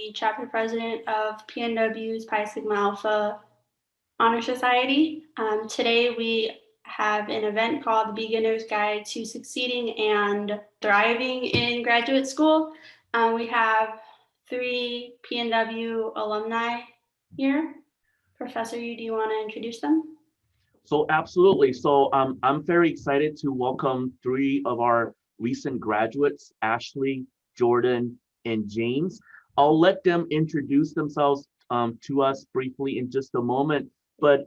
the chapter president of PNW's Pi Sigma Alpha Honor Society. Today we have an event called the Beginner's Guide to Succeeding and Thriving in Graduate School. We have 3 PNW alumni here. Professor Yu, do you want to introduce them? So absolutely. So I'm very excited to welcome 3 of our recent graduates, Ashley, Jordan, and James. I'll let them introduce themselves to us briefly in just a moment, but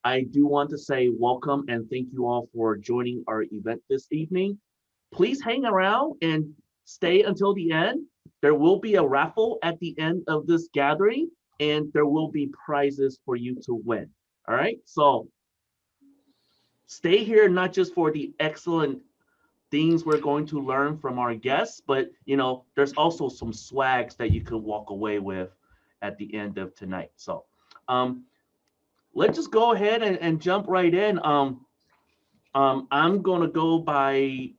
I do want to say welcome and thank you all for joining our event this evening. Please hang around and stay until the end. There will be a raffle at the end of this gathering, and there will be prizes for you to win. All right, so stay here not just for the excellent things we're going to learn from our guests, but there's also some swags that you could walk away with at the end of tonight. So let's just go ahead and jump right in. I'm going to go by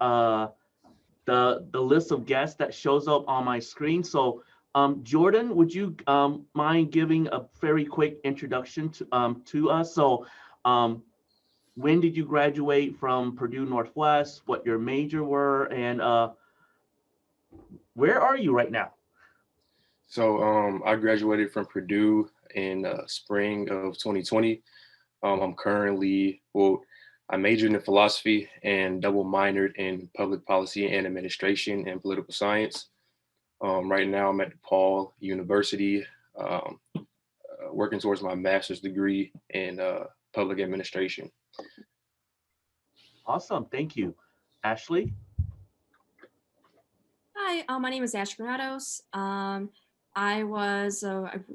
the list of guests that shows up on my screen. So Jordan, would you mind giving a very quick introduction to us? So when did you graduate from Purdue Northwest, what your major were, and where are you right now? So I graduated from Purdue in spring of 2020. I'm currently, I majored in philosophy and double minored in public policy and administration and political science. Right now I'm at DePaul University, working towards my master's degree in public administration. Awesome, thank you. Ashley? Hi, my name is Ash Granados. I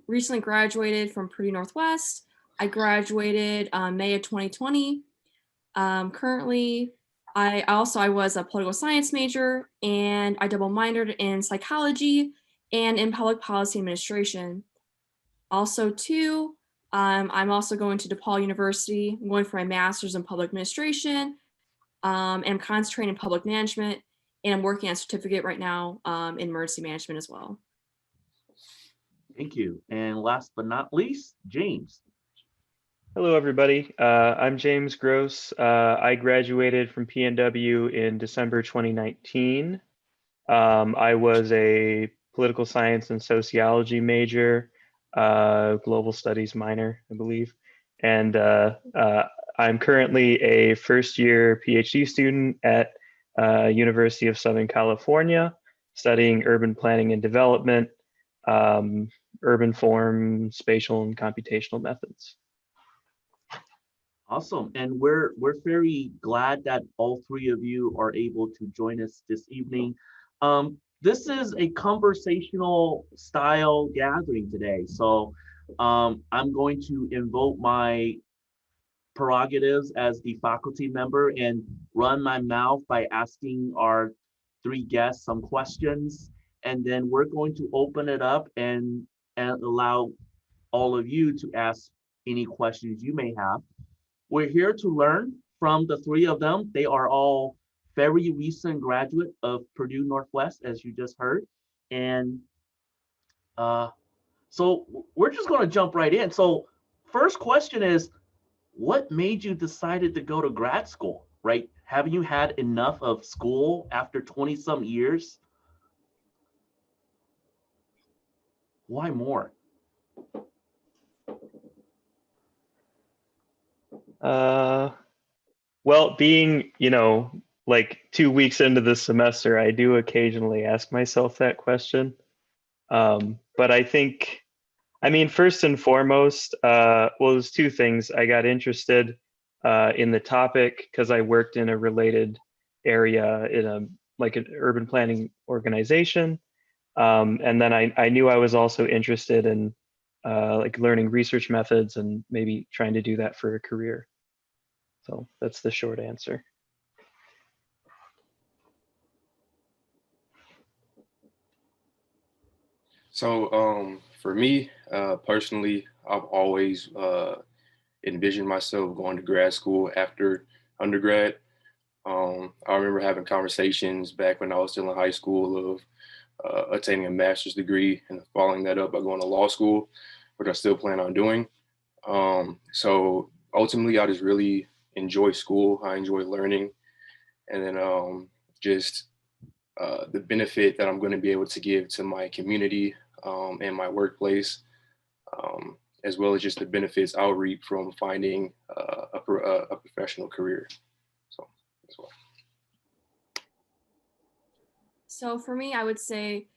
recently graduated from Purdue Northwest. I graduated May of 2020. Currently, I was a political science major, and I double minored in psychology and in public policy administration. Also, too, I'm also going to DePaul University. I'm going for my master's in public administration, and I'm concentrating in public management, and I'm working on a certificate right now in emergency management as well. Thank you. And last but not least, James. Hello, everybody. I'm James Gross. I graduated from PNW in December 2019. I was a political science and sociology major, global studies minor, I believe. And I'm currently a first-year PhD student at University of Southern California, studying urban planning and development, urban form, spatial, and computational methods. Awesome, and we're very glad that all 3 of you are able to join us this evening. This is a conversational style gathering today, so I'm going to invoke my prerogatives as the faculty member and run my mouth by asking our 3 guests some questions, and then we're going to open it up and allow all of you to ask any questions you may have. We're here to learn from the 3 of them. They are all very recent graduate of Purdue Northwest, as you just heard. And so we're just going to jump right in. So first question is, what made you decided to go to grad school, right? Have you had enough of school after 20 some years? Why more? Well, being, like 2 weeks into the semester, I do occasionally ask myself that question. But I think, first and foremost, there's 2 things. I got interested in the topic because I worked in a related area in an urban planning organization. And then I knew I was also interested in learning research methods and maybe trying to do that for a career. So that's the short answer. So for me, personally, I've always envisioned myself going to grad school after undergrad. I remember having conversations back when I was still in high school of attaining a master's degree and following that up by going to law school, which I still plan on doing. So ultimately, I just really enjoy school. I enjoy learning, and then just the benefit that I'm going to be able to give to my community and my workplace, as well as just the benefits I'll reap from finding a professional career. So that's why. So for me, I would say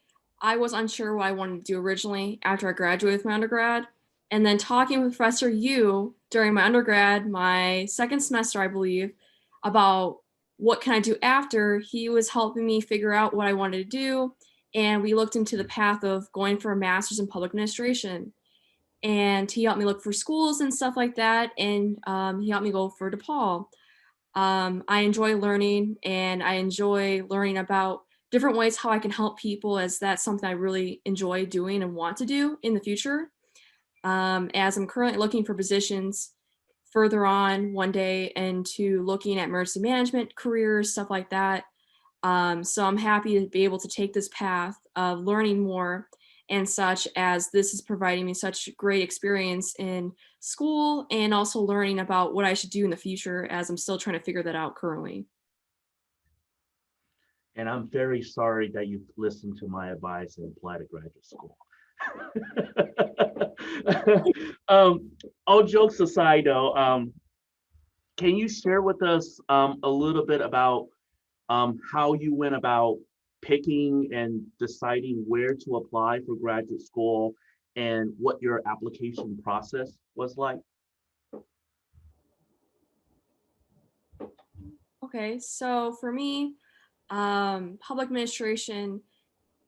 I was unsure what I wanted to do originally after I graduated with my undergrad. And then talking with Professor Yu during my undergrad, my second semester, I believe, about what can I do after, he was helping me figure out what I wanted to do. And we looked into the path of going for a master's in public administration. And he helped me look for schools and stuff like that. And he helped me go for DePaul. I enjoy learning, and I enjoy learning about different ways how I can help people, as that's something I really enjoy doing and want to do in the future. As I'm currently looking for positions further on one day into looking at emergency management careers, stuff like that. So I'm happy to be able to take this path of learning more, and such, as this is providing me such great experience in school and also learning about what I should do in the future, as I'm still trying to figure that out currently. And I'm very sorry that you listened to my advice and applied to graduate school. All jokes aside, though, can you share with us a little bit about how you went about picking and deciding where to apply for graduate school and what your application process was like? Okay, so for me, public administration,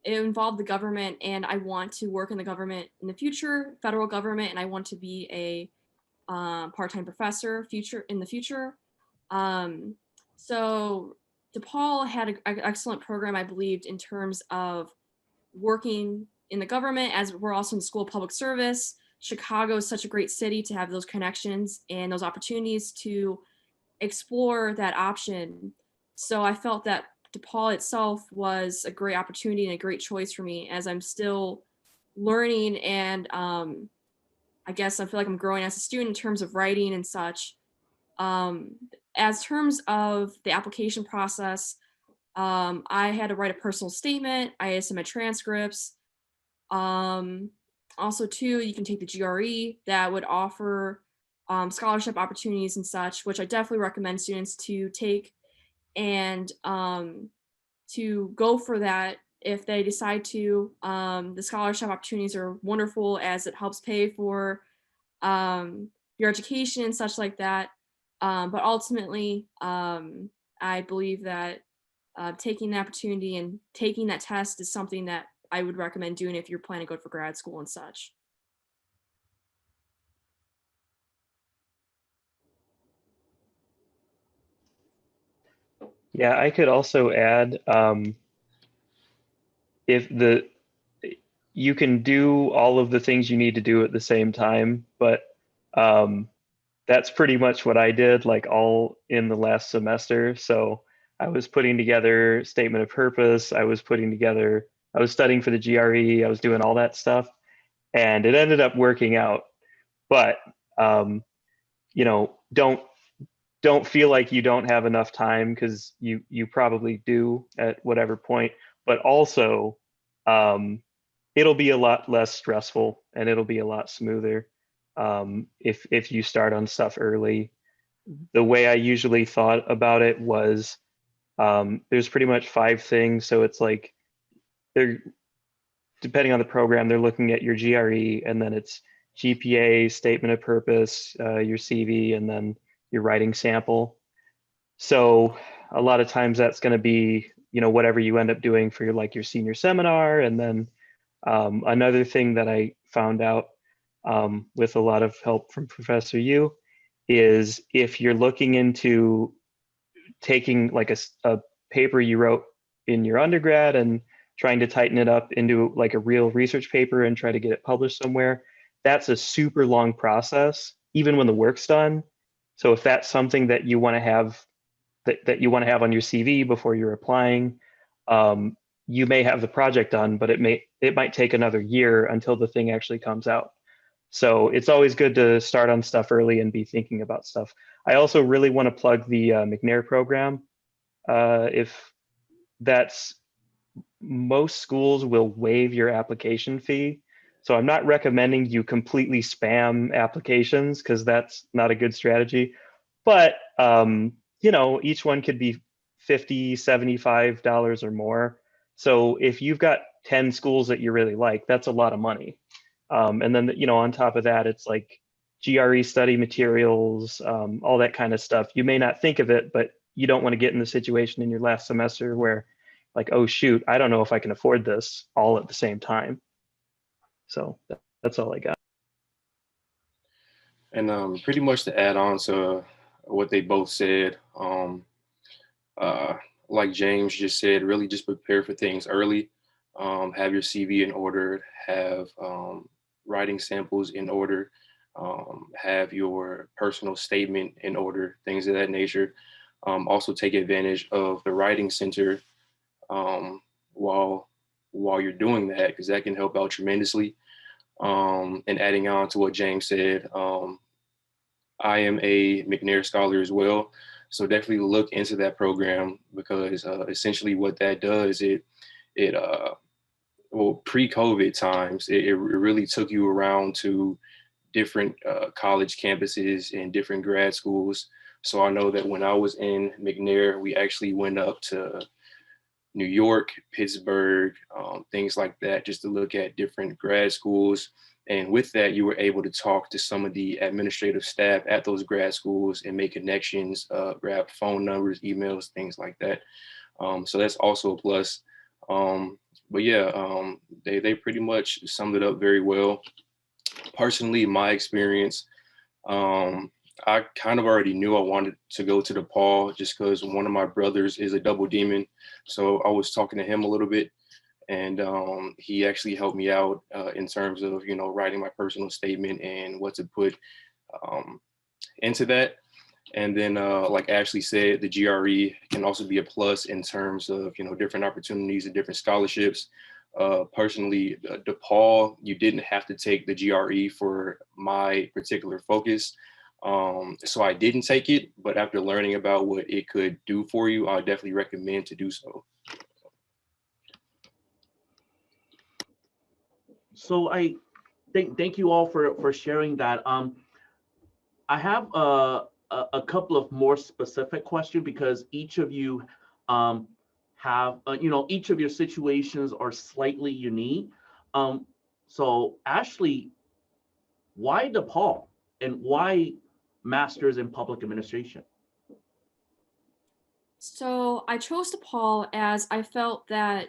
it involved the government, and I want to work in the government in the future, federal government, and I want to be a part-time professor in the future. So DePaul had an excellent program, I believed, in terms of working in the government, as we're also in the School of Public Service. Chicago is such a great city to have those connections and those opportunities to explore that option. So I felt that DePaul itself was a great opportunity and a great choice for me, as I'm still learning, and I guess I feel like I'm growing as a student in terms of writing and such. As terms of the application process, I had to write a personal statement. I had to submit transcripts. Also, too, you can take the GRE that would offer scholarship opportunities and such, which I definitely recommend students to take, and to go for that if they decide to. The scholarship opportunities are wonderful, as it helps pay for your education and such like that. But ultimately, I believe that taking the opportunity and taking that test is something that I would recommend doing if you're planning to go for grad school and such. Yeah, I could also add, if the you can do all of the things you need to do at the same time, but that's pretty much what I did, like all in the last semester. So I was putting together statement of purpose. I was studying for the GRE. I was doing all that stuff, and it ended up working out. But you know, don't feel like you don't have enough time, because you probably do at whatever point. But also, it'll be a lot less stressful, and it'll be a lot smoother if you start on stuff early. The way I usually thought about it was, there's pretty much 5 things. So it's like, they're, depending on the program, they're looking at your GRE, and then it's GPA, statement of purpose, your CV, and then your writing sample. So a lot of times that's going to be, whatever you end up doing for your senior seminar. And then another thing that I found out, with a lot of help from Professor Yu, is if you're looking into taking like a paper you wrote in your undergrad and trying to tighten it up into like a real research paper and try to get it published somewhere, that's a super long process, even when the work's done. So if that's something that you want to have, that you want to have on your CV before you're applying, you may have the project done, but it might take another year until the thing actually comes out. So it's always good to start on stuff early and be thinking about stuff. I also really want to plug the McNair program. If that's most schools will waive your application fee. So I'm not recommending you completely spam applications because that's not a good strategy. But each one could be $50, $75 or more. So if you've got 10 schools that you really like, that's a lot of money. And then on top of that, it's like GRE study materials, all that kind of stuff. You may not think of it, but you don't want to get in the situation in your last semester where like, oh shoot, I don't know if I can afford this all at the same time. So that's all I got. And pretty much to add on to what they both said, like James just said, really just prepare for things early. Have your CV in order, have writing samples in order, have your personal statement in order, things of that nature. Also take advantage of the writing center while you're doing that, because that can help out tremendously. And adding on to what James said, I am a McNair scholar as well. So definitely look into that program, because essentially what that does, pre-COVID times, it really took you around to different college campuses and different grad schools. So I know that when I was in McNair, we actually went up to New York, Pittsburgh, things like that, just to look at different grad schools. And with that, you were able to talk to some of the administrative staff at those grad schools and make connections, grab phone numbers, emails, things like that. So that's also a plus. But yeah, they pretty much summed it up very well. Personally, my experience, I kind of already knew I wanted to go to DePaul just because one of my brothers is a double demon. So I was talking to him a little bit, and he actually helped me out in terms of, writing my personal statement and what to put into that. And then like Ashley said, the GRE can also be a plus in terms of, different opportunities and different scholarships. Personally, DePaul, you didn't have to take the GRE for my particular focus. So I didn't take it, but after learning about what it could do for you, I definitely recommend to do so. So I thank you all for sharing that. I have a couple of more specific questions, because each of you have each of your situations are slightly unique. So Ashley, why DePaul and why Masters in Public Administration? So I chose DePaul as I felt that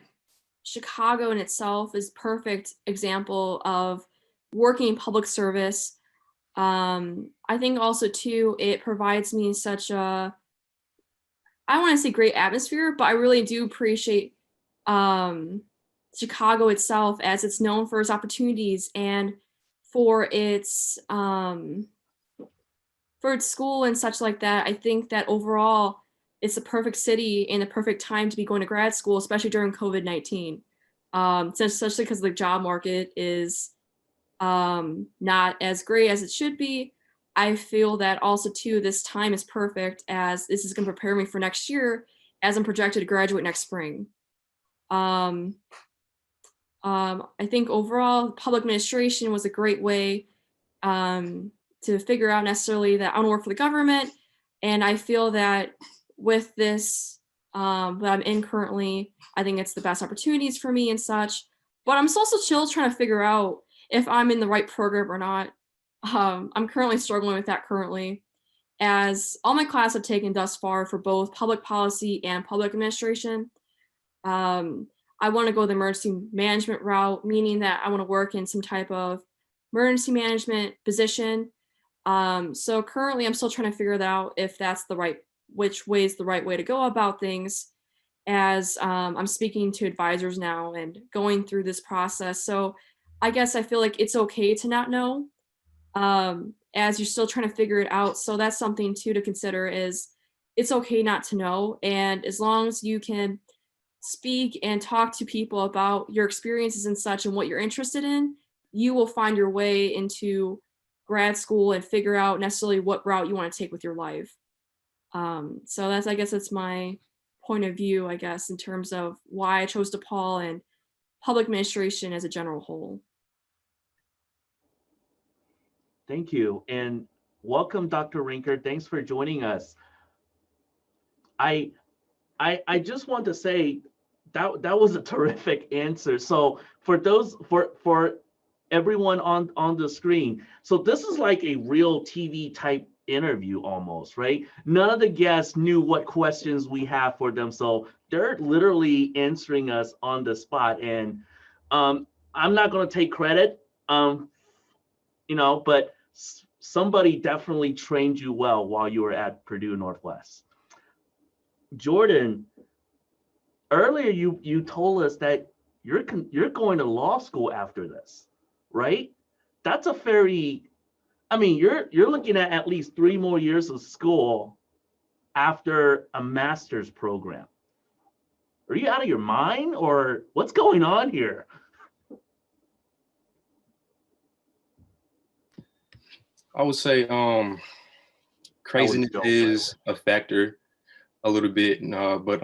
Chicago in itself is perfect example of working in public service. I think also too, it provides me such a, I don't want to say great atmosphere, but I really do appreciate Chicago itself, as it's known for its opportunities and for its school and such like that. I think that overall it's the perfect city and the perfect time to be going to grad school, especially during COVID-19. Especially because the job market is not as great as it should be. I feel that also too, this time is perfect, as this is going to prepare me for next year, as I'm projected to graduate next spring. I think overall public administration was a great way to figure out necessarily that I want to work for the government. And I feel that with this that I'm in currently, I think it's the best opportunities for me and such. But I'm also still trying to figure out if I'm in the right program or not. I'm currently struggling with that currently, as all my classes I've taken thus far for both public policy and public administration. I want to go the emergency management route, meaning that I want to work in some type of emergency management position. So currently I'm still trying to figure that out, if that's which way is the right way to go about things, as I'm speaking to advisors now and going through this process. So I guess I feel like it's okay to not know, as you're still trying to figure it out. So that's something too to consider, is it's okay not to know. And as long as you can speak and talk to people about your experiences and such and what you're interested in, you will find your way into grad school and figure out necessarily what route you want to take with your life. So that's, I guess that's my point of view, I guess, in terms of why I chose DePaul and public administration as a general whole. Thank you. And welcome, Dr. Rinker. Thanks for joining us. I just want to say that was a terrific answer. So for those, for everyone on the screen, so this is like a real TV type interview almost, right? None of the guests knew what questions we have for them. So they're literally answering us on the spot. And I'm not going to take credit, but somebody definitely trained you well while you were at Purdue Northwest. Jordan, earlier you told us that you're going to law school after this, right? That's a very, you're looking at least 3 more years of school after a master's program. Are you out of your mind, or what's going on here? I would say craziness is a factor a little bit, but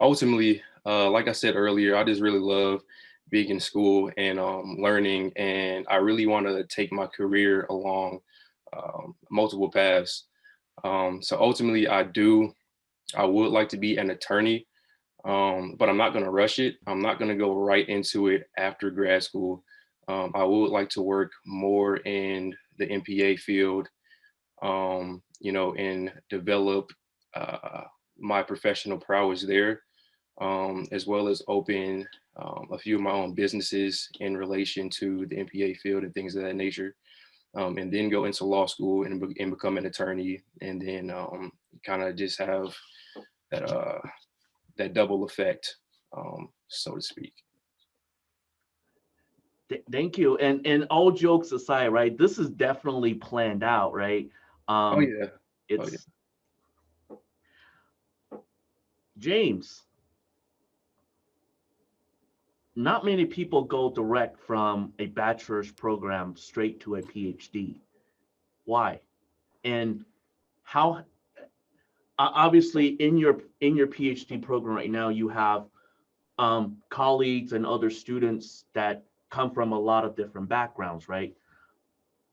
ultimately, like I said earlier, I just really love being in school and learning, and I really want to take my career along multiple paths. So ultimately, I would like to be an attorney, but I'm not going to rush it. I'm not going to go right into it after grad school. I would like to work more in the MPA field, and develop my professional prowess there, as well as open a few of my own businesses in relation to the MPA field and things of that nature, and then go into law school and become an attorney, and then kind of just have that double effect, so to speak. Thank you. And all jokes aside, right? This is definitely planned out, right? Oh yeah. It's James. Not many people go direct from a bachelor's program straight to a PhD. Why? And how? Obviously, in your PhD program right now, you have colleagues and other students that come from a lot of different backgrounds, right?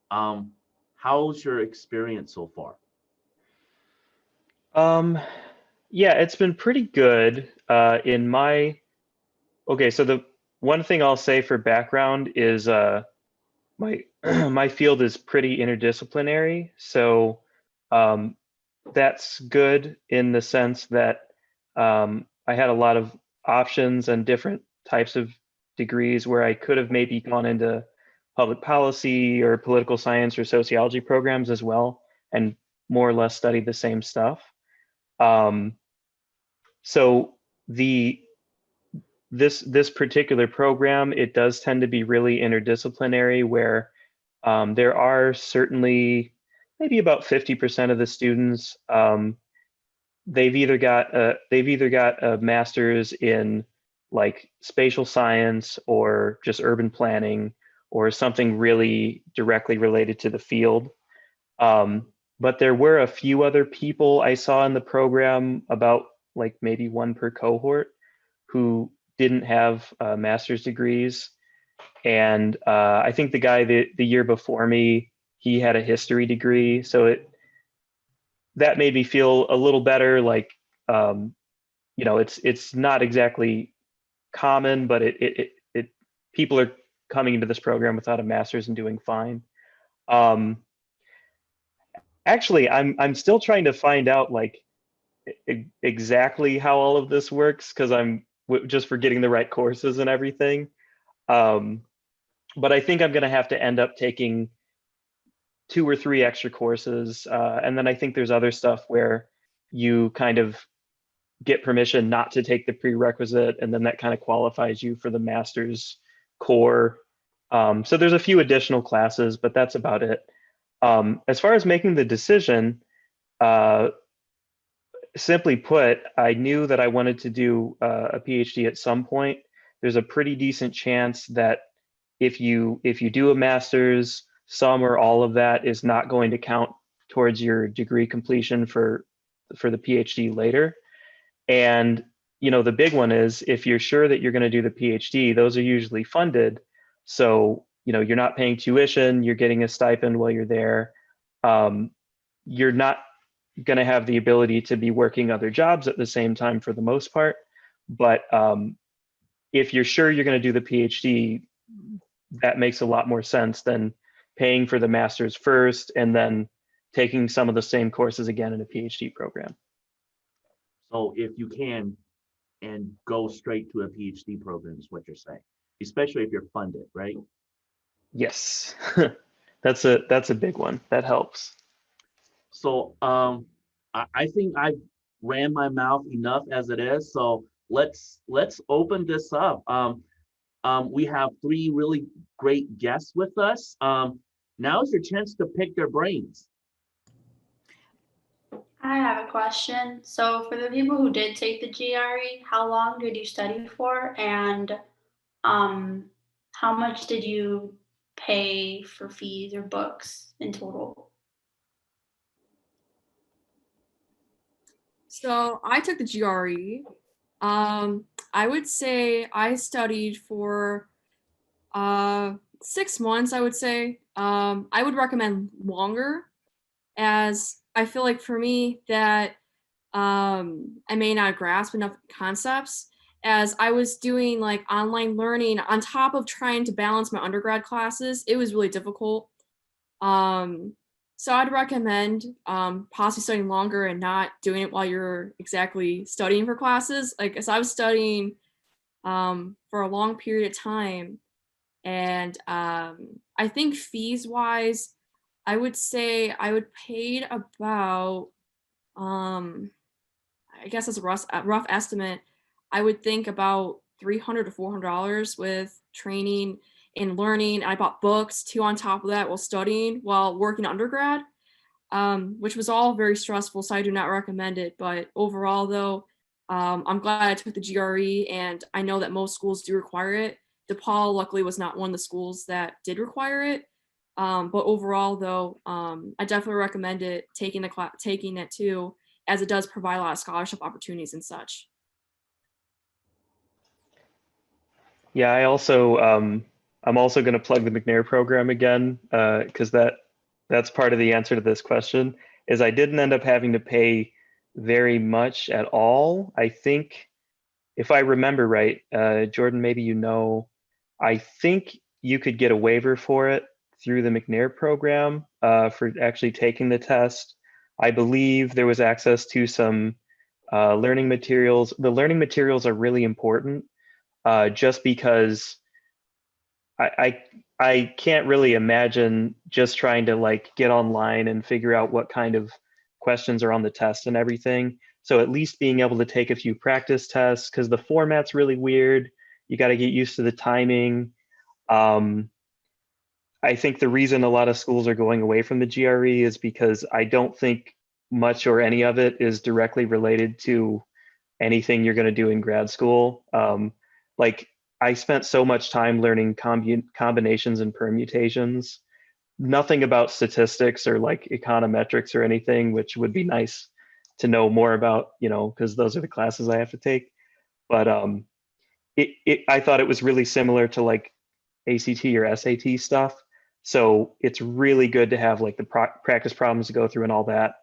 How's your experience so far? Yeah, it's been pretty good. So the one thing I'll say for background is my my field is pretty interdisciplinary. So that's good in the sense that I had a lot of options and different types of degrees where I could have maybe gone into public policy or political science or sociology programs as well, and more or less studied the same stuff. So this particular program, it does tend to be really interdisciplinary, where there are certainly maybe about 50% of the students, they've either got a master's in like spatial science or just urban planning or something really directly related to the field. But there were a few other people I saw in the program, about like maybe 1 per cohort, who didn't have master's degrees. And I think the guy the year before me, he had a history degree. So that made me feel a little better. Like, it's not exactly common, but people are coming into this program without a master's and doing fine. Actually, I'm still trying to find out like exactly how all of this works, because I'm just for getting the right courses and everything. But I think I'm going to have to end up taking 2 or 3 extra courses. And then I think there's other stuff where you kind of get permission not to take the prerequisite, and then that kind of qualifies you for the master's core. So there's a few additional classes, but that's about it. As far as making the decision, simply put, I knew that I wanted to do a PhD at some point. There's a pretty decent chance that if you do a master's, some or all of that is not going to count towards your degree completion for the PhD later. And the big one is if you're sure that you're going to do the PhD, those are usually funded. So you're not paying tuition, you're getting a stipend while you're there. You're not going to have the ability to be working other jobs at the same time for the most part. But if you're sure you're going to do the PhD, that makes a lot more sense than paying for the master's first and then taking some of the same courses again in a PhD program. So if you can, and go straight to a PhD program is what you're saying, especially if you're funded, right? Yes, that's a big one. That helps. So I think I've ran my mouth enough as it is. So let's open this up. We have three really great guests with us. Now is your chance to pick their brains. I have a question. So for the people who did take the GRE, how long did you study for, and how much did you pay for fees or books in total? So I took the GRE. I would say I studied for 6 months, I would say. I would recommend longer, as I feel like for me that I may not grasp enough concepts, as I was doing like online learning on top of trying to balance my undergrad classes. It was really difficult. So I'd recommend possibly studying longer and not doing it while you're exactly studying for classes. Like, as I was studying for a long period of time, and I think fees wise, I would say I would paid about I guess as a rough estimate, I would think about $300 to $400 with training and learning. I bought books too on top of that while studying, while working undergrad, which was all very stressful. So I do not recommend it. But overall, though, I'm glad I took the GRE, and I know that most schools do require it. DePaul, luckily, was not one of the schools that did require it. But overall, though, I definitely recommend it, taking it too, as it does provide a lot of scholarship opportunities and such. Yeah, I'm also going to plug the McNair program again, because that's part of the answer to this question. Is I didn't end up having to pay very much at all. I think, if I remember right, Jordan, maybe I think you could get a waiver for it through the McNair program for actually taking the test. I believe there was access to some learning materials. The learning materials are really important, just because I can't really imagine just trying to like get online and figure out what kind of questions are on the test and everything. So at least being able to take a few practice tests, because the format's really weird. You got to get used to the timing. I think the reason a lot of schools are going away from the GRE is because I don't think much or any of it is directly related to anything you're going to do in grad school. Like, I spent so much time learning combinations and permutations, nothing about statistics or like econometrics or anything, which would be nice to know more about, because those are the classes I have to take. But I thought it was really similar to like ACT or SAT stuff. So it's really good to have like the practice problems to go through and all that.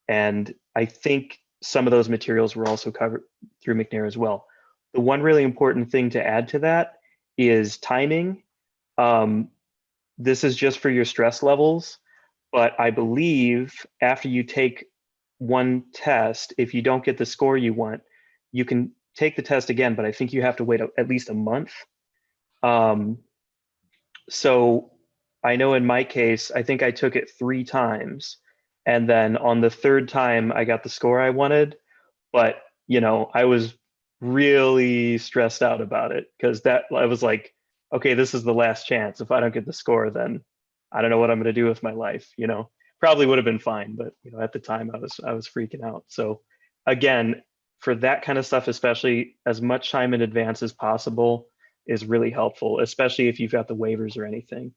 And I think some of those materials were also covered through McNair as well. The one really important thing to add to that is timing. This is just for your stress levels, but I believe after you take one test, if you don't get the score you want, you can take the test again, but I think you have to wait at least a month. So I know in my case, I think I took it 3 times, and then on the 3rd time I got the score I wanted, but I was really stressed out about it, because I was like, okay, this is the last chance. If I don't get the score, then I don't know what I'm going to do with my life, probably would have been fine, but at the time I was freaking out. So again, for that kind of stuff, especially as much time in advance as possible is really helpful, especially if you've got the waivers or anything.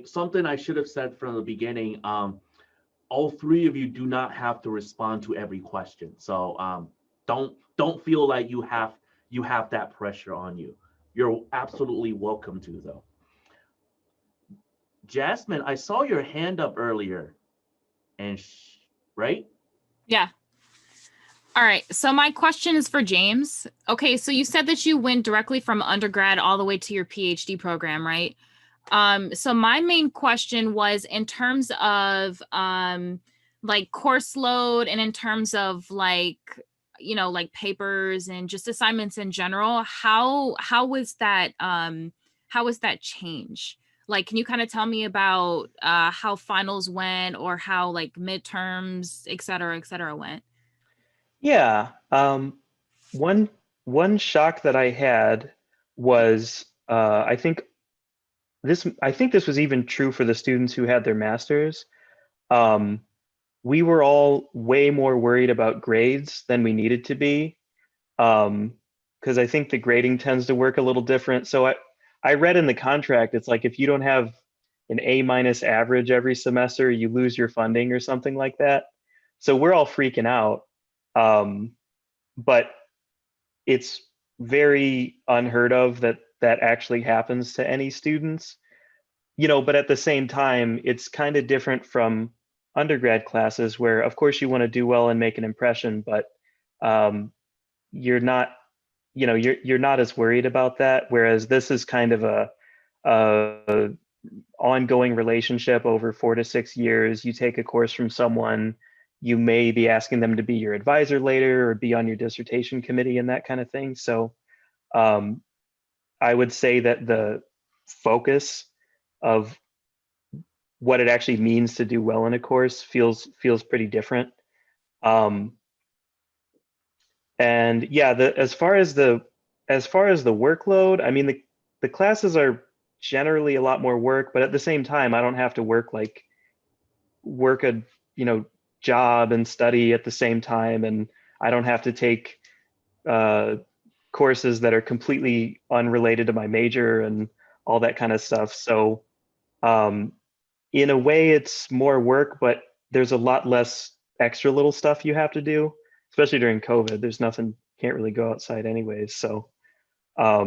Something I should have said from the beginning. All three of you do not have to respond to every question. So don't feel like you have that pressure on you. You're absolutely welcome to, though. Jasmine, I saw your hand up earlier, and right? Yeah. All right. So my question is for James. Okay, so you said that you went directly from undergrad all the way to your PhD program, right? So my main question was in terms of like course load and in terms of like, like papers and just assignments in general, how was that change? Like, can you kind of tell me about how finals went or how like midterms, et cetera, went? Yeah. One shock that I had was I think this was even true for the students who had their masters. We were all way more worried about grades than we needed to be, because I think the grading tends to work a little different. So I read in the contract, it's like if you don't have an A- average every semester, you lose your funding or something like that. So we're all freaking out. But it's very unheard of that actually happens to any students. But at the same time, it's kind of different from undergrad classes where, of course, you want to do well and make an impression, but you're not, you're not as worried about that. Whereas this is kind of a ongoing relationship over 4 to 6 years. You take a course from someone, you may be asking them to be your advisor later or be on your dissertation committee and that kind of thing. So I would say that the focus of what it actually means to do well in a course feels pretty different. And yeah, as far as the workload, I mean, the classes are generally a lot more work, but at the same time, I don't have to work a job and study at the same time, and I don't have to take courses that are completely unrelated to my major and all that kind of stuff. So in a way, it's more work, but there's a lot less extra little stuff you have to do, especially during COVID. There's nothing, can't really go outside anyways. So I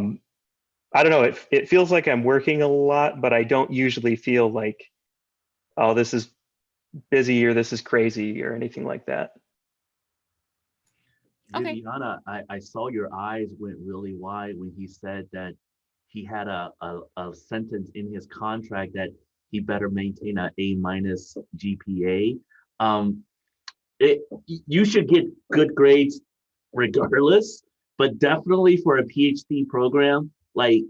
don't know, it feels like I'm working a lot, but I don't usually feel like, oh, this is busy or this is crazy or anything like that. Okay. Viviana, I saw your eyes went really wide when he said that he had a sentence in his contract that he better maintain an A- GPA. You should get good grades regardless, but definitely for a PhD program, like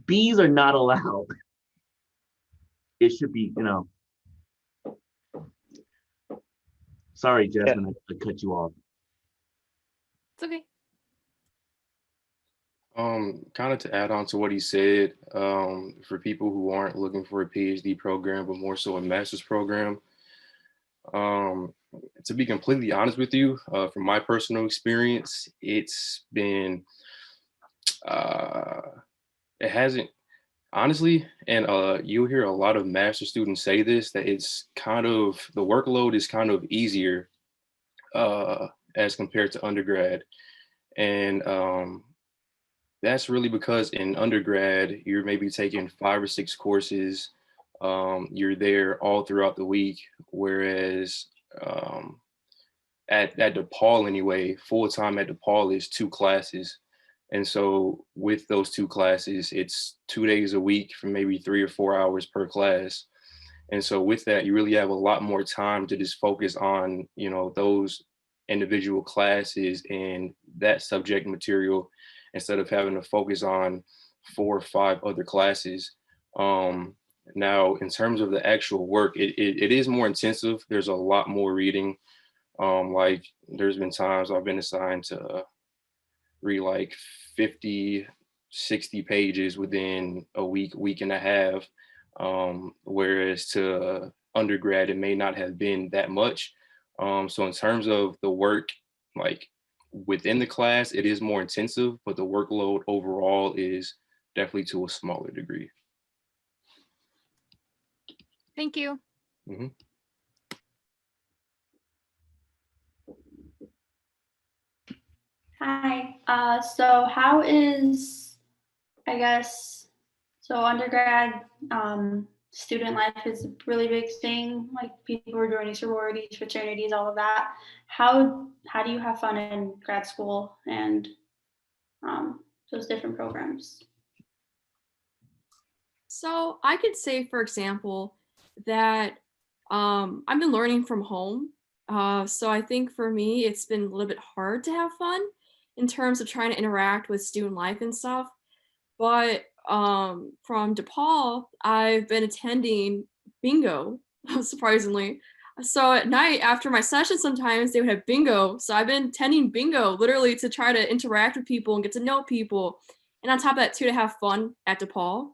B's are not allowed. It should be, Sorry, Jasmine, I cut you off. It's okay. Kind of to add on to what he said, for people who aren't looking for a PhD program, but more so a master's program, to be completely honest with you, from my personal experience, it's been, it hasn't, honestly, and you'll hear a lot of master students say this, that it's kind of, the workload is kind of easier as compared to undergrad. And that's really because in undergrad, you're maybe taking 5 or 6 courses. You're there all throughout the week, whereas at DePaul anyway, full time at DePaul is 2 classes. And so with those 2 classes, it's 2 days a week for maybe 3 or 4 hours per class. And so with that, you really have a lot more time to just focus on, those individual classes and that subject material instead of having to focus on 4 or 5 other classes. Now, in terms of the actual work, it is more intensive. There's a lot more reading. Like there's been times I've been assigned to read like 50 60 pages within a week and a half. Whereas to undergrad, it may not have been that much. So in terms of the work, like within the class, it is more intensive, but the workload overall is definitely to a smaller degree. Thank you. Mhm. Hi. So how is, I guess, so undergrad student life is a really big thing. Like people are joining sororities, fraternities, all of that. How do you have fun in grad school and those different programs? So I could say, for example, that I've been learning from home. So I think for me, it's been a little bit hard to have fun in terms of trying to interact with student life and stuff. But from DePaul, I've been attending bingo, surprisingly. So at night after my session, sometimes they would have bingo. So I've been attending bingo literally to try to interact with people and get to know people. And on top of that, too, to have fun at DePaul.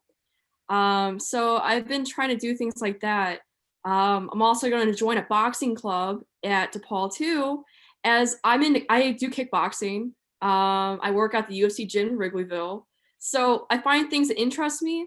So I've been trying to do things like that. I'm also going to join a boxing club at DePaul too, as I do kickboxing. I work at the UFC gym in Wrigleyville. So I find things that interest me,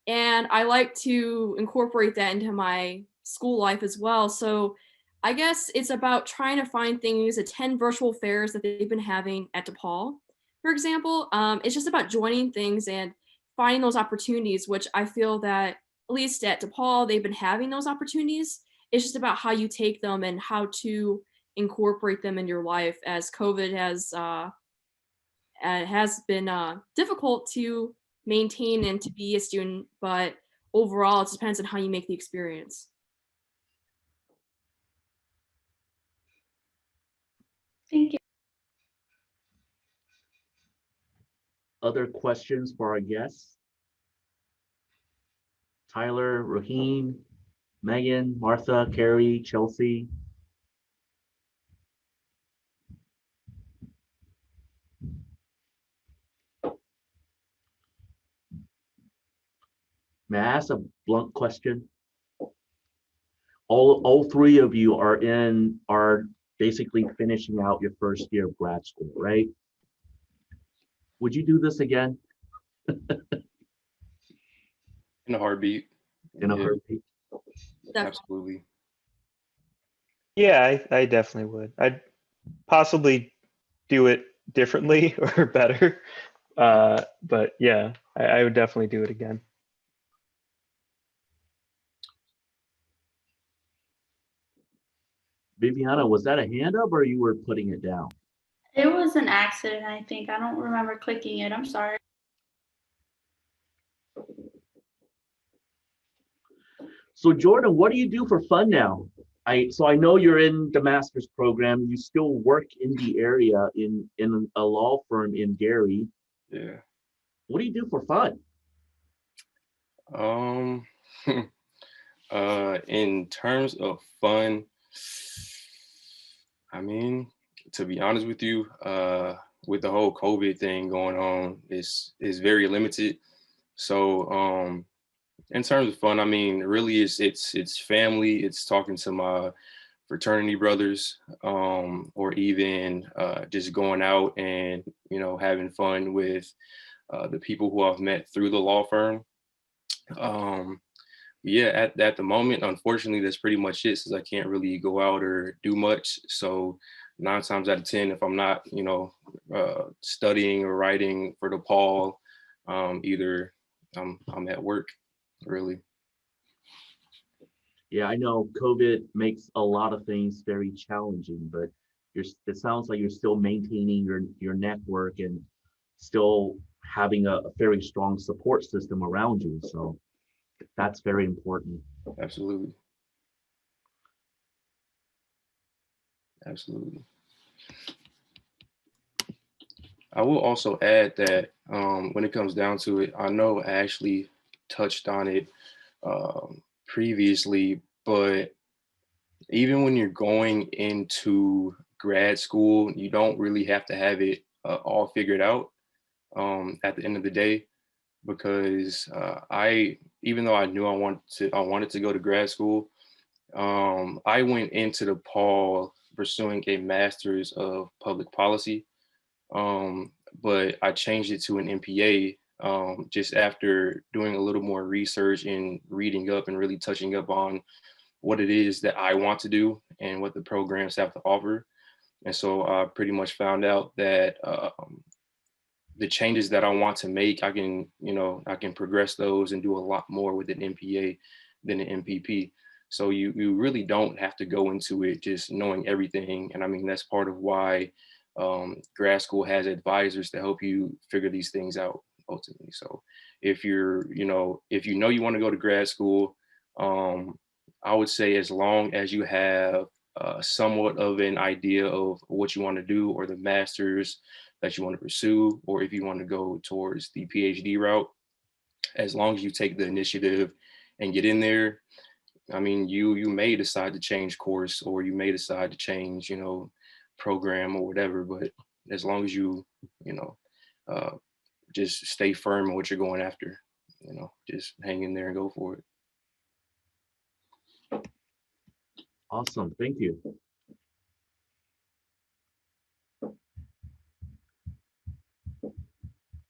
and I like to incorporate that into my school life as well. So I guess it's about trying to find things, attend virtual fairs that they've been having at DePaul, for example. It's just about joining things and finding those opportunities, which I feel that at least at DePaul, they've been having those opportunities. It's just about how you take them and how to incorporate them in your life, as COVID has been difficult to maintain and to be a student, but overall, it depends on how you make the experience. Thank you. Other questions for our guests? Tyler, Raheem, Megan, Martha, Carrie, Chelsea. May I ask a blunt question? All three of you are basically finishing out your first year of grad school, right? Would you do this again In a heartbeat. in a Yeah, heartbeat? Definitely. absolutely. Yeah, I definitely would. I'd possibly do it differently or better. But yeah, I would definitely do it again. Viviana, was that a hand up or you were putting it down? It was an accident, I think. I don't remember clicking it. I'm sorry. So Jordan, what do you do for fun now? So I know you're in the master's program. You still work in the area in a law firm in Gary. Yeah. What do you do for fun? Um, in terms of fun, I mean, to be honest with you, with the whole COVID thing going on, is very limited. So, in terms of fun, I mean, really, it's family. It's talking to my fraternity brothers, or even just going out and having fun with the people who I've met through the law firm. Um, yeah, at the moment, unfortunately, that's pretty much it, since I can't really go out or do much. So 9 times out of 10, if I'm not, studying or writing for DePaul, either I'm at work, really. Yeah, I know COVID makes a lot of things very challenging, but it sounds like you're still maintaining your network and still having a very strong support system around you. So that's very important. Absolutely. Absolutely. I will also add that when it comes down to it, I know I actually touched on it previously, but even when you're going into grad school, you don't really have to have it all figured out. at the end of the day, because even though I knew I wanted to go to grad school, I went into DePaul pursuing a master's of public policy, but I changed it to an MPA just after doing a little more research and reading up and really touching up on what it is that I want to do and what the programs have to offer. And so I pretty much found out that the changes that I want to make, I can progress those and do a lot more with an MPA than an MPP. So you really don't have to go into it just knowing everything. And I mean, that's part of why grad school has advisors to help you figure these things out ultimately. So if you want to go to grad school, I would say as long as you have somewhat of an idea of what you want to do or the master's that you want to pursue, or if you want to go towards the PhD route, as long as you take the initiative and get in there, I mean, you may decide to change course, or you may decide to change, program or whatever, but as long as uh, just stay firm in what you're going after, just hang in there and go for it. Awesome. Thank you.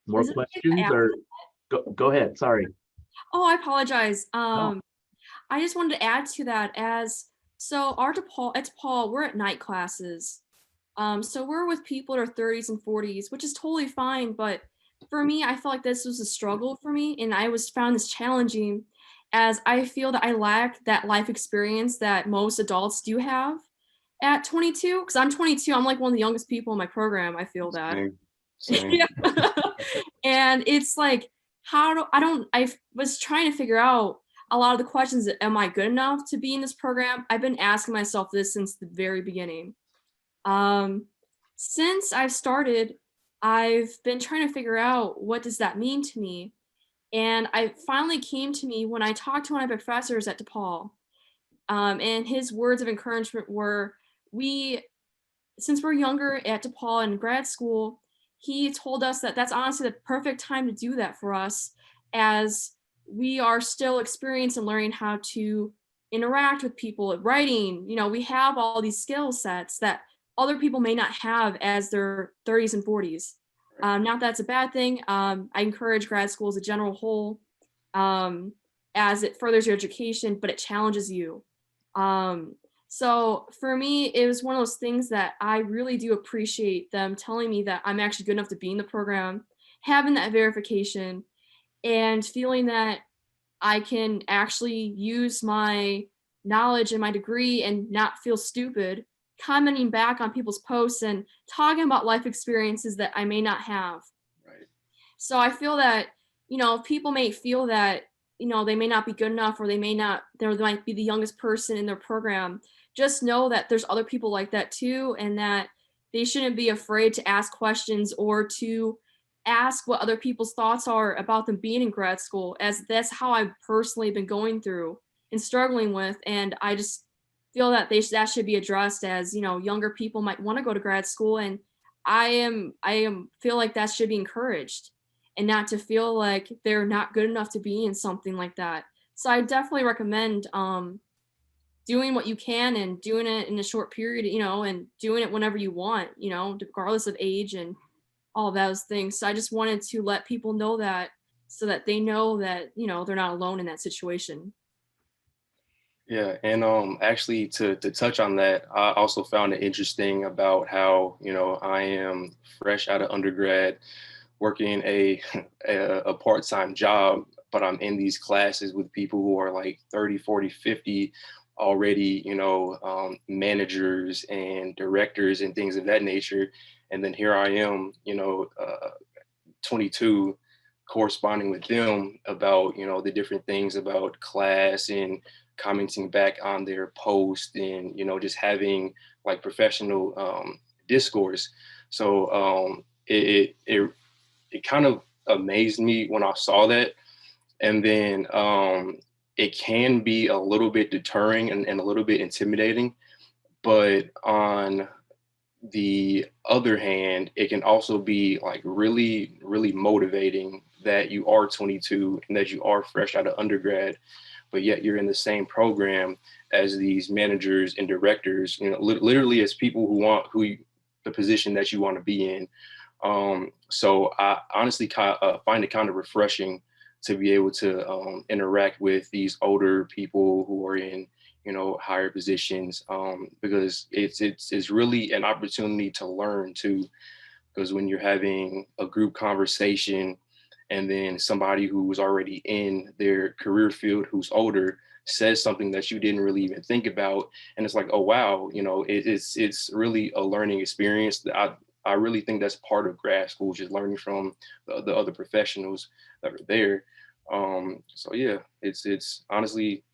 More Is it okay if I questions ask? or go ahead. Sorry. Oh, I apologize. No. I just wanted to add to that so our DePaul, at DePaul, we're at night classes. So we're with people in our 30s and 40s, which is totally fine. But for me, I felt like this was a struggle for me. And I found this challenging, as I feel that I lack that life experience that most adults do have at 22. Because I'm 22, I'm like one of the youngest people in my program. I feel that. Same. Yeah. And it's like, I was trying to figure out a lot of the questions. Am I good enough to be in this program? I've been asking myself this since the very beginning. Since I've started, I've been trying to figure out what does that mean to me. And I finally came to me when I talked to one of my professors at DePaul. And his words of encouragement were, since we're younger at DePaul in grad school, he told us that that's honestly the perfect time to do that for us, as we are still experienced and learning how to interact with people, writing. We have all these skill sets that other people may not have as their 30s and 40s. Not that's a bad thing. I encourage grad school as a general whole, as it furthers your education, but it challenges you. So for me, it was one of those things that I really do appreciate them telling me that I'm actually good enough to be in the program, having that verification, and feeling that I can actually use my knowledge and my degree and not feel stupid, commenting back on people's posts and talking about life experiences that I may not have. Right. So I feel that, people may feel that, they may not be good enough, or they might be the youngest person in their program. Just know that there's other people like that too, and that they shouldn't be afraid to ask questions or to ask what other people's thoughts are about them being in grad school, as that's how I've personally been going through and struggling with. And I just feel that that should be addressed, as, younger people might want to go to grad school. And I feel like that should be encouraged, and not to feel like they're not good enough to be in something like that. So I definitely recommend doing what you can and doing it in a short period, and doing it whenever you want, regardless of age and all of those things. So I just wanted to let people know that, so that they know that, they're not alone in that situation. Yeah, and actually to touch on that, I also found it interesting about how, I am fresh out of undergrad, working a part-time job, but I'm in these classes with people who are like 30, 40, 50 already, managers and directors and things of that nature. And then here I am, 22, corresponding with them about, the different things about class and commenting back on their post, and, just having like professional discourse. So it kind of amazed me when I saw that. And then it can be a little bit deterring and a little bit intimidating, but on the other hand, it can also be like really, really motivating that you are 22 and that you are fresh out of undergrad, but yet you're in the same program as these managers and directors, you know, literally as people who want the position that you want to be in. So I honestly find it kind of refreshing to be able to interact with these older people who are in, you know, higher positions, because it's really an opportunity to learn too. Because when you're having a group conversation and then somebody who was already in their career field who's older says something that you didn't really even think about, and it's like, oh wow, you know, it's really a learning experience. I really think that's part of grad school, just learning from the other professionals that are there. So yeah, it's honestly,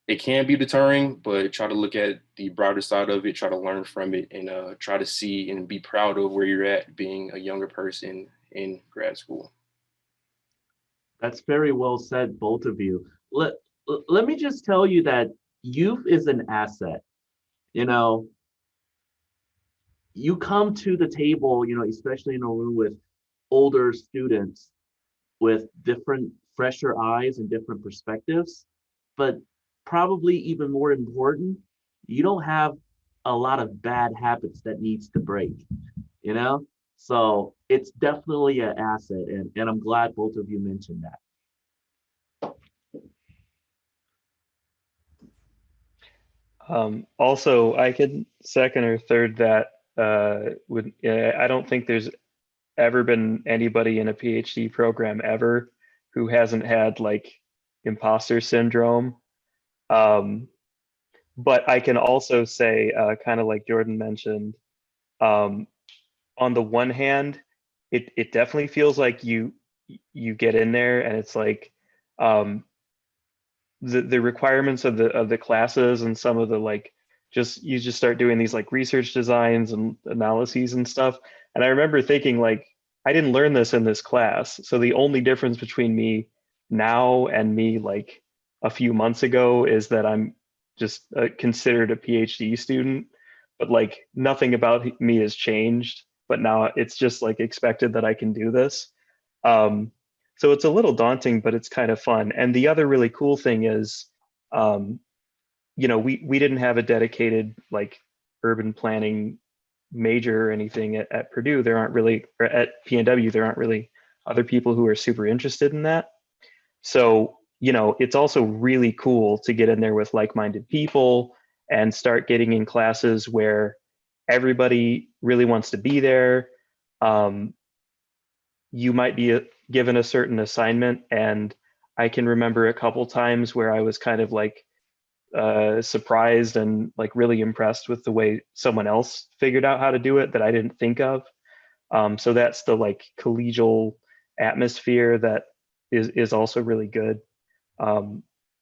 it can be deterring, but try to look at the broader side of it, try to learn from it, and try to see and be proud of where you're at being a younger person in grad school. That's very well said, both of you. Let me just tell you that youth is an asset. You know, you come to the table, you know, especially in a room with older students with different, fresher eyes and different perspectives. But probably even more important, you don't have a lot of bad habits that needs to break, you know? So it's definitely an asset. And I'm glad both of you mentioned that. Also, I could second or third that. I don't think there's ever been anybody in a PhD program ever who hasn't had like imposter syndrome. Um, but I can also say, kind of like Jordan mentioned, um, on the one hand, it definitely feels like you get in there and it's like, um, the requirements of the classes and some of the like, just you just start doing these like research designs and analyses and stuff. And I remember thinking like, I didn't learn this in this class. So the only difference between me now and me like a few months ago is that I'm just considered a PhD student, but like nothing about me has changed. But now it's just like expected that I can do this. Um, so it's a little daunting, but it's kind of fun. And the other really cool thing is, um, you know, we didn't have a dedicated like urban planning major or anything at Purdue. There aren't really, or at PNW, there aren't really other people who are super interested in that. So, you know, it's also really cool to get in there with like-minded people and start getting in classes where everybody really wants to be there. Um, you might be given a certain assignment, and I can remember a couple times where I was kind of like surprised and like really impressed with the way someone else figured out how to do it that I didn't think of. So that's the like collegial atmosphere that is also really good.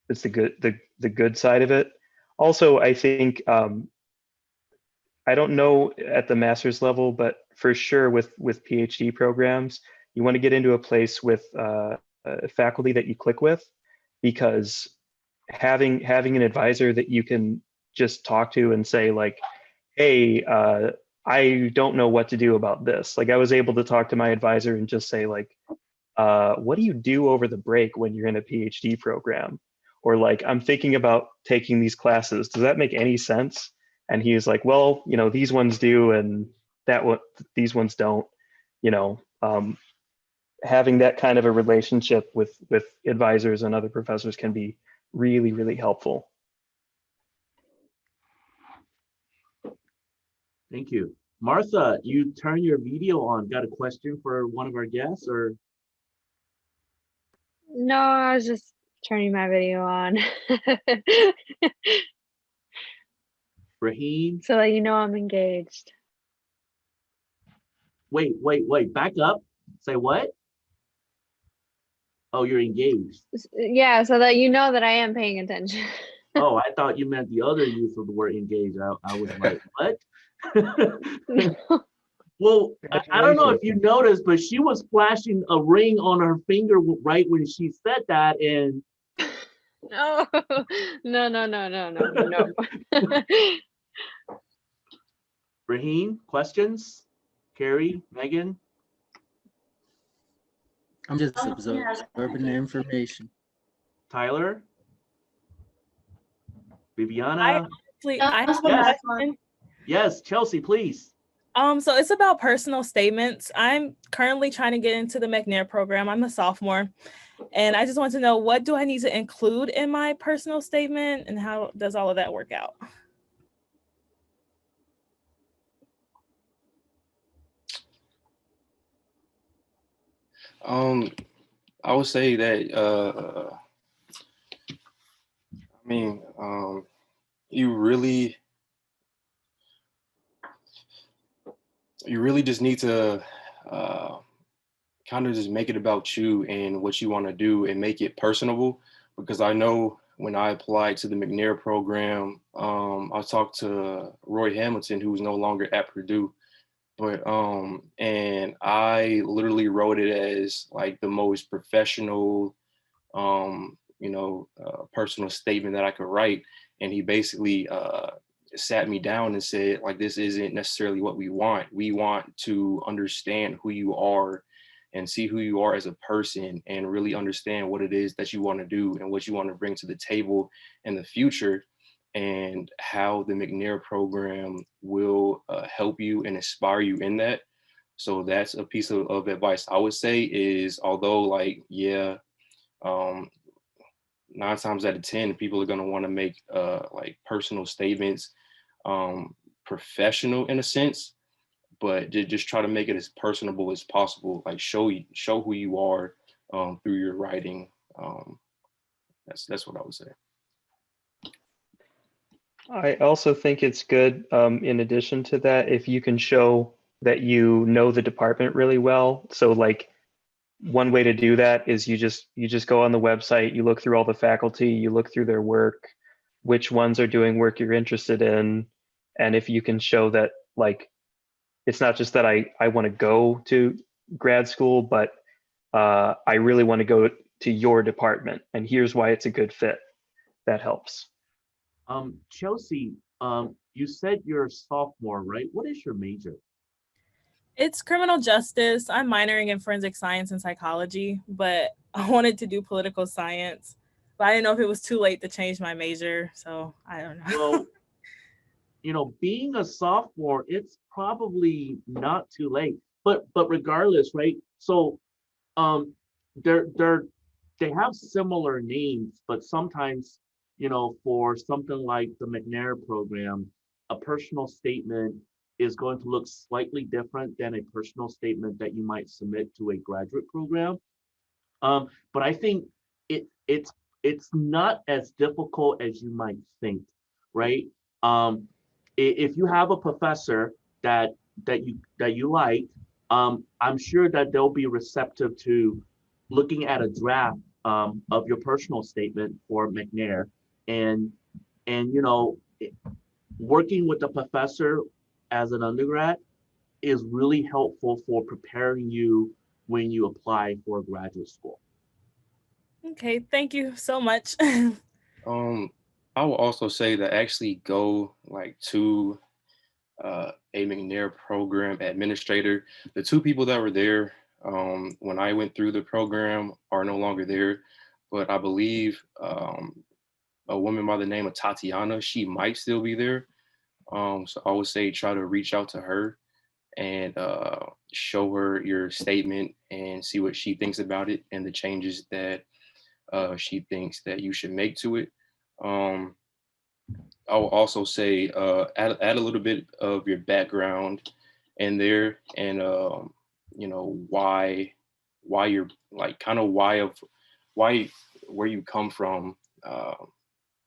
It's the good side of it. Also, I think I don't know at the master's level, but for sure with PhD programs, you want to get into a place with faculty that you click with, because having an advisor that you can just talk to and say like, hey, I don't know what to do about this. Like I was able to talk to my advisor and just say like, what do you do over the break when you're in a PhD program? Or like, I'm thinking about taking these classes. Does that make any sense? And he was like, well, you know, these ones do, and these ones don't. You know, having that kind of a relationship with advisors and other professors can be really, really helpful. Thank you. Martha, you turn your video on. Got a question for one of our guests or? No, I was just turning my video on. Raheem? So that you know I'm engaged. Wait, back up. Say what? Oh, you're engaged. Yeah, so that you know that I am paying attention. Oh, I thought you meant the other use of the word engaged. I was like, what? Well, I don't know if you noticed, but she was flashing a ring on her finger right when she said that. And No, no. Raheem, questions? Carrie, Megan? I'm just Yeah. absorbing the information. Tyler? Viviana? I have a Yes. question. Yes, Chelsea, please. So it's about personal statements. I'm currently trying to get into the McNair program. I'm a sophomore, and I just want to know, what do I need to include in my personal statement, and how does all of that work out? I would say that you really just need to kind of just make it about you and what you want to do and make it personable. Because I know when I applied to the McNair program, I talked to Roy Hamilton, who's no longer at Purdue, but and I literally wrote it as like the most professional, personal statement that I could write. And he basically sat me down and said, like, this isn't necessarily what we want. We want to understand who you are and see who you are as a person and really understand what it is that you want to do and what you want to bring to the table in the future, and how the McNair program will help you and inspire you in that. So that's a piece of advice I would say is, although like, yeah, 9 times out of 10, people are going to want to make like personal statements, professional in a sense, but just try to make it as personable as possible. Like show who you are through your writing. That's what I would say. I also think it's good, in addition to that, if you can show that you know the department really well. So like one way to do that is you just go on the website, you look through all the faculty, you look through their work, which ones are doing work you're interested in. And if you can show that, like, it's not just that I want to go to grad school, but I really want to go to your department, and here's why it's a good fit. That helps. Chelsea, you said you're a sophomore, right? What is your major? It's criminal justice. I'm minoring in forensic science and psychology, but I wanted to do political science. But I didn't know if it was too late to change my major, so I don't know. Well, being a sophomore, it's probably not too late. But regardless, right? So they have similar names, but sometimes, for something like the McNair program, a personal statement is going to look slightly different than a personal statement that you might submit to a graduate program. But I think it's not as difficult as you might think, right? If you have a professor that you like, I'm sure that they'll be receptive to looking at a draft of your personal statement for McNair, and working with the professor as an undergrad is really helpful for preparing you when you apply for graduate school. Okay, thank you so much. I will also say that actually go like to a McNair program administrator. The 2 people that were there when I went through the program are no longer there, but I believe a woman by the name of Tatiana, she might still be there. So I would say try to reach out to her and show her your statement and see what she thinks about it and the changes that she thinks that you should make to it. I will also say add a little bit of your background in there, and why you're like kind of why where you come from.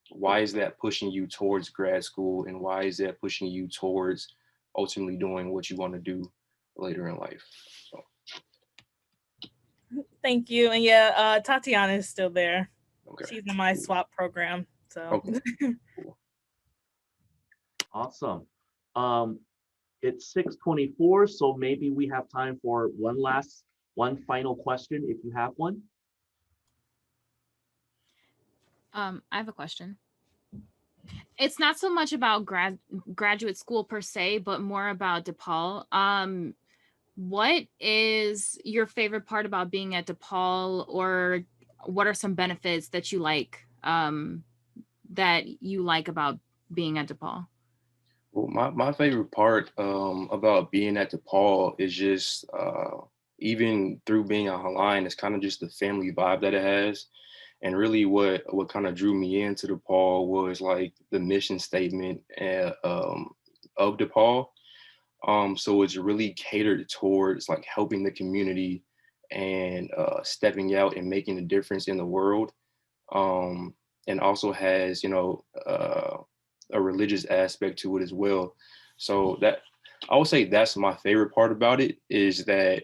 Why is that pushing you towards grad school, and why is that pushing you towards ultimately doing what you want to do later in life? So. Thank you. And yeah, Tatiana is still there. Okay. She's in my swap program. So Okay. Cool. Awesome. It's 6:24, so maybe we have time for one final question if you have one. I have a question. it's not so much about graduate school per se, but more about DePaul. What is your favorite part about being at DePaul, or what are some benefits that you like about being at DePaul? Well, my favorite part about being at DePaul is just even through being online, it's kind of just the family vibe that it has. And really what kind of drew me into DePaul was like the mission statement of DePaul. So it's really catered towards like helping the community and stepping out and making a difference in the world. And also has, a religious aspect to it as well. So that I would say that's my favorite part about it, is that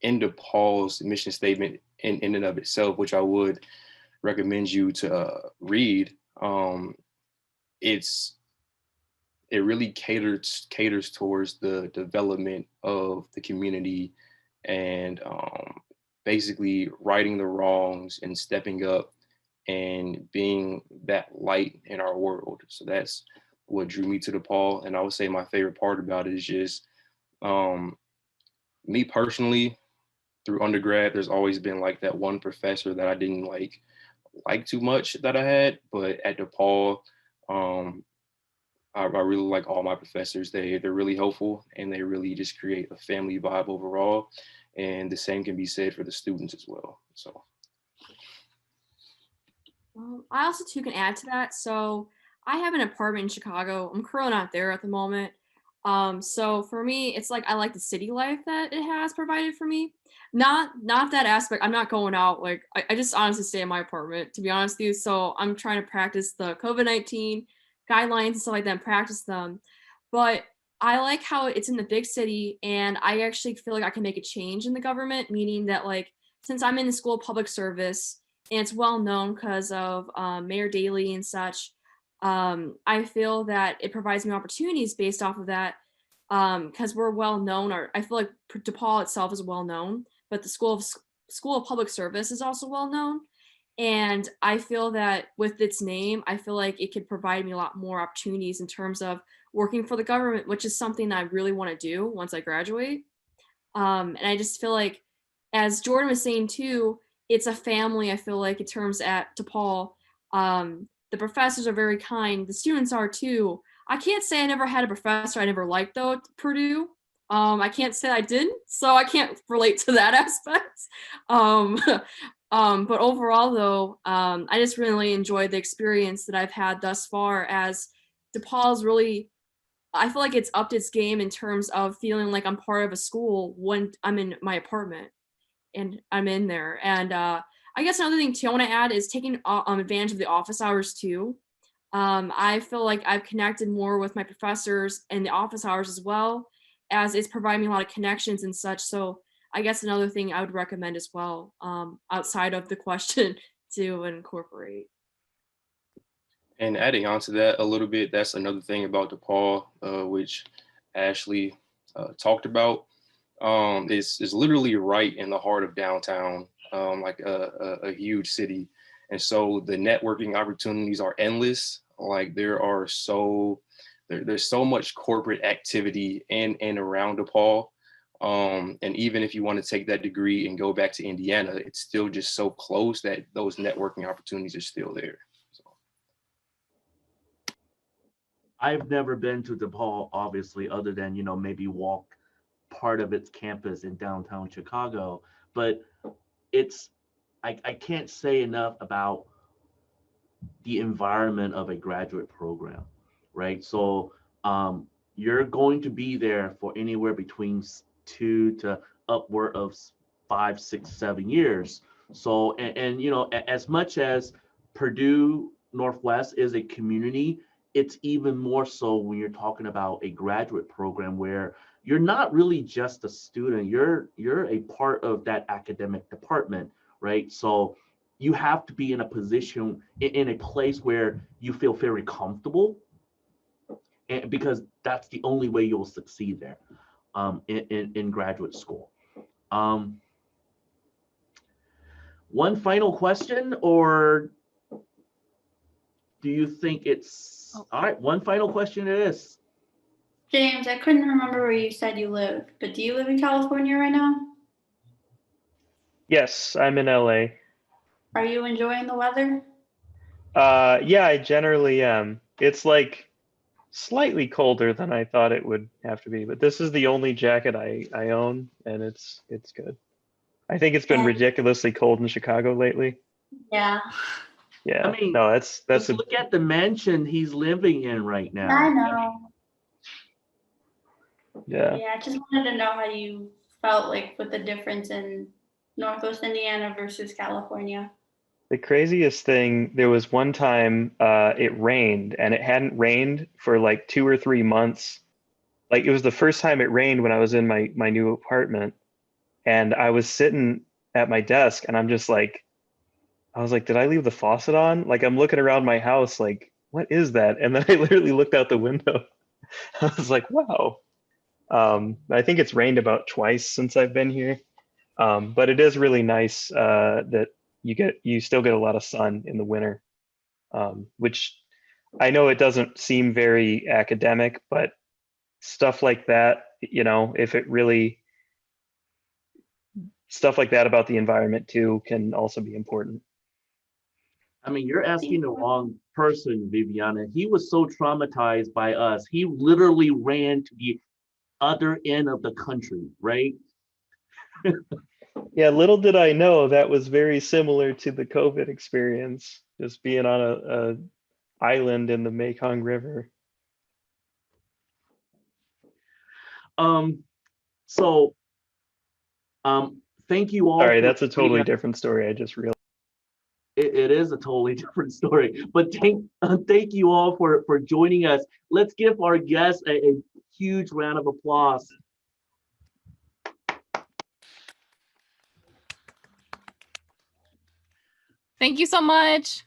in DePaul's mission statement in and of itself, which I would recommend you to read, it really caters towards the development of the community and basically righting the wrongs and stepping up and being that light in our world. So that's what drew me to DePaul. And I would say my favorite part about it is just me personally, through undergrad, there's always been like that one professor that I didn't like too much that I had, but at DePaul, I really like all my professors. They're really helpful and they really just create a family vibe overall. And the same can be said for the students as well. So. I also too can add to that. So I have an apartment in Chicago. I'm currently not there at the moment. So for me, it's like I like the city life that it has provided for me. Not that aspect. I'm not going out. Like I just honestly stay in my apartment, to be honest with you. So I'm trying to practice the COVID-19 guidelines and stuff like that and practice them. But I like how it's in the big city, and I actually feel like I can make a change in the government, meaning that like since I'm in the school of public service and it's well known because of Mayor Daley and such, I feel that it provides me opportunities based off of that, because we're well known, or I feel like DePaul itself is well known, but the School of Public Service is also well known. And I feel that with its name, I feel like it could provide me a lot more opportunities in terms of working for the government, which is something that I really want to do once I graduate. And I just feel like, as Jordan was saying too, it's a family, I feel like, in terms at DePaul. The professors are very kind. The students are too. I can't say I never had a professor I never liked though at Purdue. I can't say I didn't, so I can't relate to that aspect. But overall though, I just really enjoyed the experience that I've had thus far, as DePaul's really, I feel like it's upped its game in terms of feeling like I'm part of a school when I'm in my apartment and I'm in there. And I guess another thing too I want to add is taking advantage of the office hours too. I feel like I've connected more with my professors in the office hours as well, as it's providing me a lot of connections and such. So I guess another thing I would recommend as well, outside of the question, to incorporate. And adding on to that a little bit, that's another thing about DePaul, which Ashley talked about. Is literally right in the heart of downtown, like a huge city. And so the networking opportunities are endless. Like there's so much corporate activity in and around DePaul. And even if you want to take that degree and go back to Indiana, it's still just so close that those networking opportunities are still there. So. I've never been to DePaul, obviously, other than, maybe walk part of its campus in downtown Chicago, but I can't say enough about the environment of a graduate program, right? So you're going to be there for anywhere between 2 to upward of 5, 6, 7 years. So, and as much as Purdue Northwest is a community, it's even more so when you're talking about a graduate program where you're not really just a student, you're a part of that academic department, right? So you have to be in a position, in a place where you feel very comfortable, and because that's the only way you'll succeed there in graduate school. One final question, or do you think it's All right, one final question it is. James, I couldn't remember where you said you lived, but do you live in California right now? Yes, I'm in LA. Are you enjoying the weather? Yeah, I generally am. It's like slightly colder than I thought it would have to be, but this is the only jacket I own, and it's good. I think it's been And- ridiculously cold in Chicago lately. Yeah. Yeah, I mean, no, that's Just a look at the mansion he's living in right now. I know. yeah. Yeah, I just wanted to know how you felt like with the difference in Northwest Indiana versus California. The craziest thing, there was one time it rained and it hadn't rained for like 2 or 3 months. Like it was the first time it rained when I was in my new apartment, and I was sitting at my desk and I was like, did I leave the faucet on? Like I'm looking around my house like, what is that? And then I literally looked out the window. I was like, wow. I think it's rained about twice since I've been here. But it is really nice that you still get a lot of sun in the winter, which I know it doesn't seem very academic, but stuff like that, if it really stuff like that about the environment too can also be important. I mean, you're asking the wrong person, Viviana. He was so traumatized by us. He literally ran to the other end of the country, right? Yeah, little did I know that was very similar to the COVID experience, just being on a island in the Mekong River. So thank you all. Sorry, for that's a joining totally us. different story. I just realized. It is a totally different story, but thank you all for joining us. Let's give our guests a huge round of applause. Thank you so much.